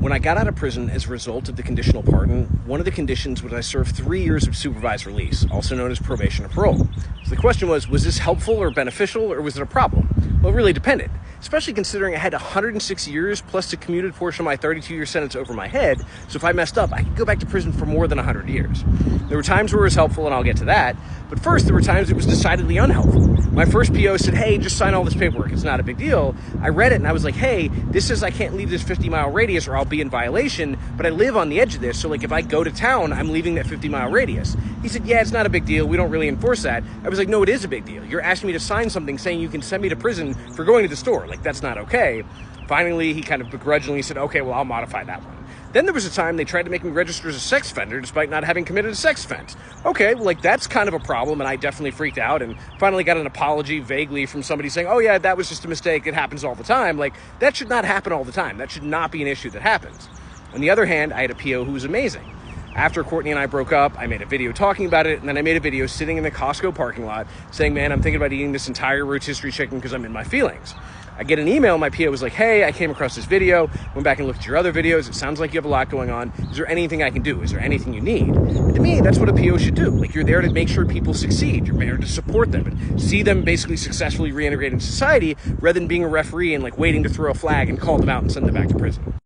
When I got out of prison as a result of the conditional pardon, one of the conditions was I serve 3 years of supervised release, also known as probation or parole. So the question was this helpful or beneficial, or was it a problem? Well, it really depended, especially considering I had 106 years plus the commuted portion of my 32-year sentence over my head, so if I messed up, I could go back to prison for more than 100 years. There were times where it was helpful, and I'll get to that, but first there were times it was decidedly unhelpful. My first PO said, hey, just sign all this paperwork, it's not a big deal. I read it and I was like, hey, this says I can't leave this 50-mile radius or I'll be in violation, but I live on the edge of this, so like if I go to town, I'm leaving that 50-mile radius. He said, yeah, it's not a big deal, we don't really enforce that. I was like, no, it is a big deal. You're asking me to sign something saying you can send me to prison for going to the store, like that's not okay. Finally, he kind of begrudgingly said, okay, well, I'll modify that one. Then there was a time they tried to make me register as a sex offender despite not having committed a sex offense. Okay, well, like that's kind of a problem, and I definitely freaked out and finally got an apology vaguely from somebody saying, oh yeah, that was just a mistake, it happens all the time. Like, that should not happen all the time. That should not be an issue that happens. On the other hand, I had a PO who was amazing. After Courtney and I broke up, I made a video talking about it, and then I made a video sitting in the Costco parking lot saying, man, I'm thinking about eating this entire rotisserie chicken because I'm in my feelings. I get an email, my PO was like, hey, I came across this video, went back and looked at your other videos, it sounds like you have a lot going on, is there anything I can do? Is there anything you need? And to me, that's what a PO should do. Like, you're there to make sure people succeed, you're there to support them and see them basically successfully reintegrate into society rather than being a referee and like waiting to throw a flag and call them out and send them back to prison.